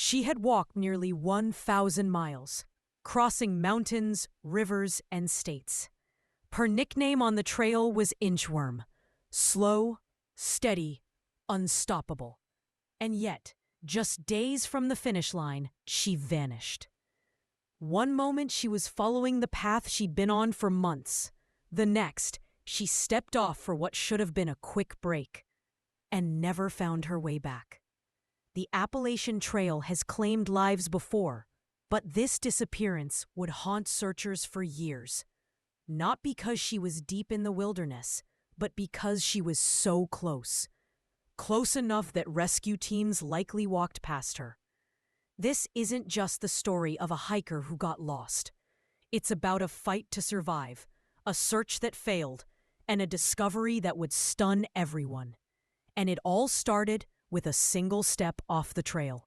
She had walked nearly 1,000 miles, crossing mountains, rivers, and states. Her nickname on the trail was Inchworm, slow, steady, unstoppable. And yet, just days from the finish line, she vanished. One moment she was following the path she'd been on for months. The next, she stepped off for what should have been a quick break, and never found her way back. The Appalachian Trail has claimed lives before, but this disappearance would haunt searchers for years. Not because she was deep in the wilderness, but because she was so close. Close enough that rescue teams likely walked past her. This isn't just the story of a hiker who got lost. It's about a fight to survive, a search that failed, and a discovery that would stun everyone. And it all started with a single step off the trail.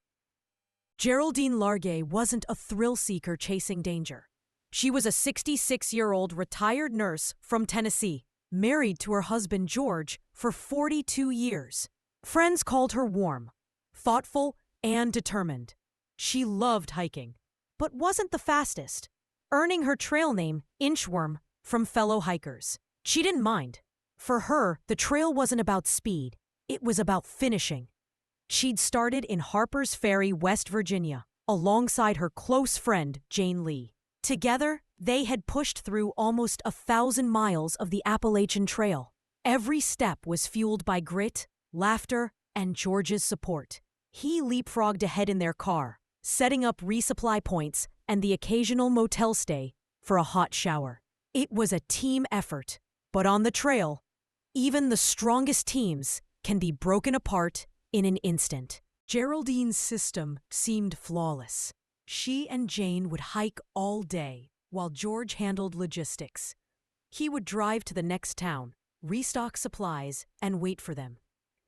Geraldine Largay wasn't a thrill-seeker chasing danger. She was a 66-year-old retired nurse from Tennessee, married to her husband George for 42 years. Friends called her warm, thoughtful, and determined. She loved hiking, but wasn't the fastest, earning her trail name, Inchworm, from fellow hikers. She didn't mind. For her, the trail wasn't about speed. It was about finishing. She'd started in Harper's Ferry, West Virginia, alongside her close friend, Jane Lee. Together, they had pushed through almost 1,000 miles of the Appalachian Trail. Every step was fueled by grit, laughter, and George's support. He leapfrogged ahead in their car, setting up resupply points and the occasional motel stay for a hot shower. It was a team effort, but on the trail, even the strongest teams can be broken apart in an instant. Geraldine's system seemed flawless. She and Jane would hike all day, while George handled logistics. He would drive to the next town, restock supplies, and wait for them.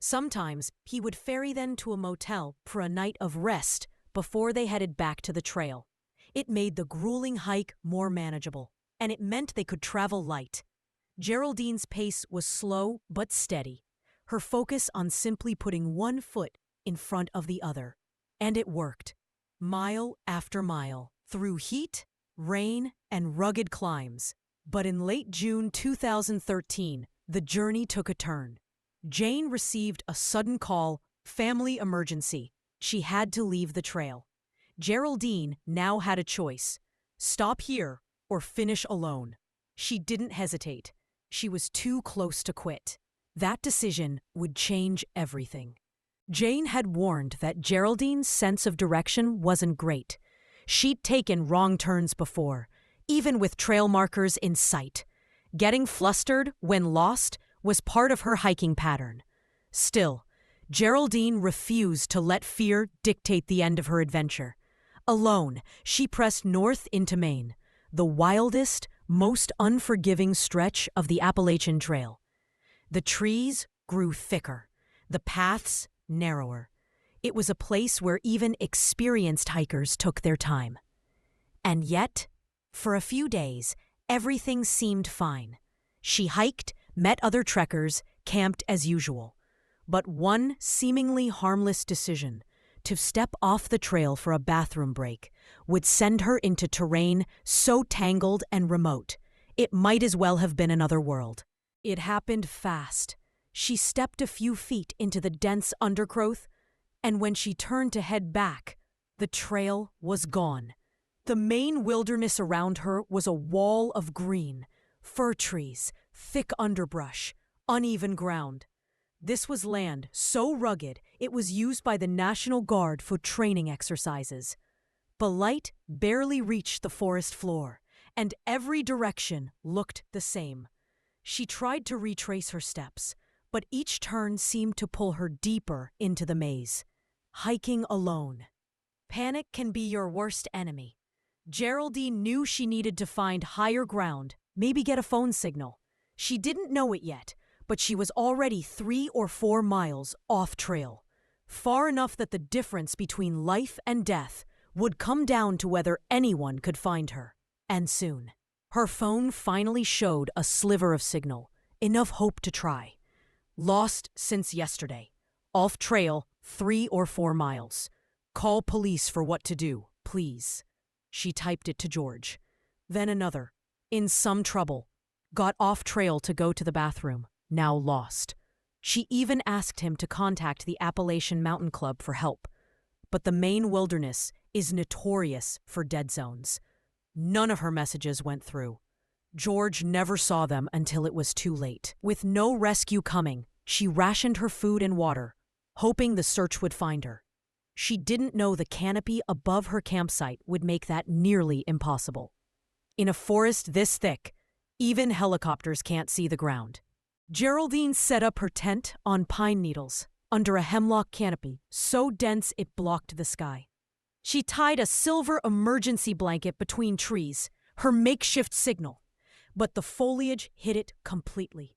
Sometimes he would ferry them to a motel for a night of rest before they headed back to the trail. It made the grueling hike more manageable, and it meant they could travel light. Geraldine's pace was slow but steady, her focus on simply putting one foot in front of the other. And it worked. Mile after mile, through heat, rain, and rugged climbs. But in late June 2013, the journey took a turn. Jane received a sudden call, family emergency. She had to leave the trail. Geraldine now had a choice: stop here or finish alone. She didn't hesitate. She was too close to quit. That decision would change everything. Jane had warned that Geraldine's sense of direction wasn't great. She'd taken wrong turns before, even with trail markers in sight. Getting flustered when lost was part of her hiking pattern. Still, Geraldine refused to let fear dictate the end of her adventure. Alone, she pressed north into Maine, the wildest, most unforgiving stretch of the Appalachian Trail. The trees grew thicker, the paths narrower. It was a place where even experienced hikers took their time. And yet, for a few days, everything seemed fine. She hiked, met other trekkers, camped as usual. But one seemingly harmless decision, to step off the trail for a bathroom break, would send her into terrain so tangled and remote, it might as well have been another world. It happened fast. She stepped a few feet into the dense undergrowth, and when she turned to head back, the trail was gone. The Maine wilderness around her was a wall of green, fir trees, thick underbrush, uneven ground. This was land so rugged it was used by the National Guard for training exercises. But light barely reached the forest floor, and every direction looked the same. She tried to retrace her steps, but each turn seemed to pull her deeper into the maze. Hiking alone. Panic can be your worst enemy. Geraldine knew she needed to find higher ground, maybe get a phone signal. She didn't know it yet, but she was already 3 or 4 miles off trail, far enough that the difference between life and death would come down to whether anyone could find her, and soon. Her phone finally showed a sliver of signal, enough hope to try. Lost since yesterday. Off trail 3 or 4 miles. "Call police for what to do, please." She typed it to George. Then another. "In some trouble. Got off trail to go to the bathroom. Now lost." She even asked him to contact the Appalachian Mountain Club for help. But the Maine wilderness is notorious for dead zones. None of her messages went through. George never saw them until it was too late. With no rescue coming, she rationed her food and water, hoping the search would find her. She didn't know the canopy above her campsite would make that nearly impossible. In a forest this thick, even helicopters can't see the ground. Geraldine set up her tent on pine needles under a hemlock canopy so dense it blocked the sky. She tied a silver emergency blanket between trees, her makeshift signal, but the foliage hid it completely.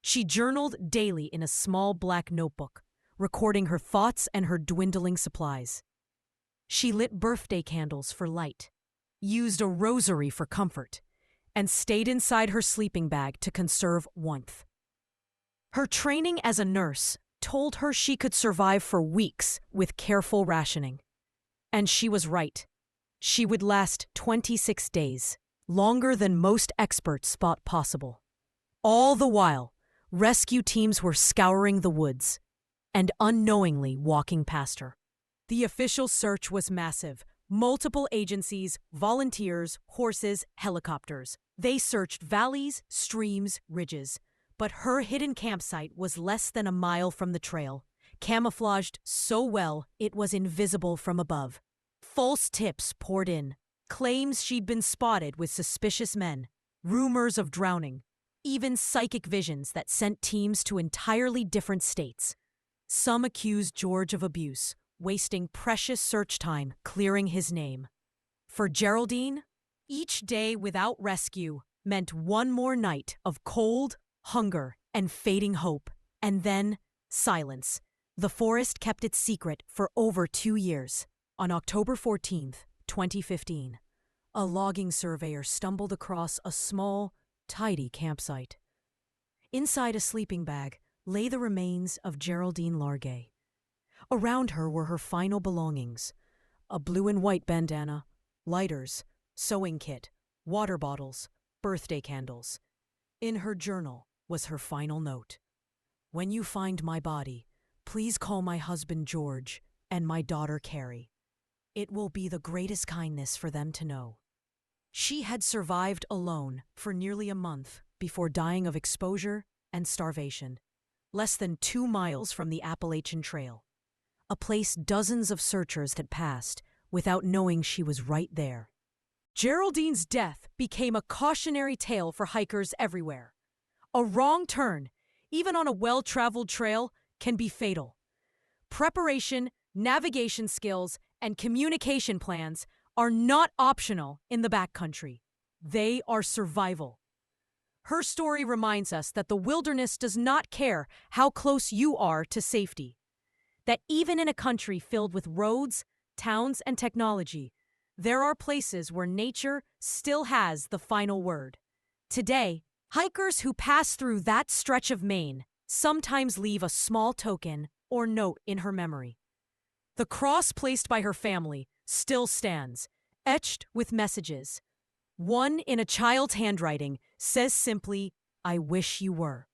She journaled daily in a small black notebook, recording her thoughts and her dwindling supplies. She lit birthday candles for light, used a rosary for comfort, and stayed inside her sleeping bag to conserve warmth. Her training as a nurse told her she could survive for weeks with careful rationing. And she was right. She would last 26 days, longer than most experts thought possible. All the while, rescue teams were scouring the woods and unknowingly walking past her. The official search was massive. Multiple agencies, volunteers, horses, helicopters. They searched valleys, streams, ridges. But her hidden campsite was less than a mile from the trail, camouflaged so well it was invisible from above. False tips poured in, claims she'd been spotted with suspicious men, rumors of drowning, even psychic visions that sent teams to entirely different states. Some accused George of abuse, wasting precious search time clearing his name. For Geraldine, each day without rescue meant one more night of cold, hunger, and fading hope, and then silence. The forest kept its secret for over 2 years. On October 14th, 2015, a logging surveyor stumbled across a small, tidy campsite. Inside a sleeping bag lay the remains of Geraldine Largay. Around her were her final belongings: a blue and white bandana, lighters, sewing kit, water bottles, birthday candles. In her journal was her final note: "When you find my body, please call my husband George and my daughter Carrie. It will be the greatest kindness for them to know." She had survived alone for nearly a month before dying of exposure and starvation, less than 2 miles from the Appalachian Trail, a place dozens of searchers had passed without knowing she was right there. Geraldine's death became a cautionary tale for hikers everywhere. A wrong turn, even on a well-traveled trail, can be fatal. Preparation, navigation skills, and communication plans are not optional in the backcountry. They are survival. Her story reminds us that the wilderness does not care how close you are to safety. That even in a country filled with roads, towns, and technology, there are places where nature still has the final word. Today, hikers who pass through that stretch of Maine sometimes leave a small token or note in her memory. The cross placed by her family still stands, etched with messages. One in a child's handwriting says simply, "I wish you were."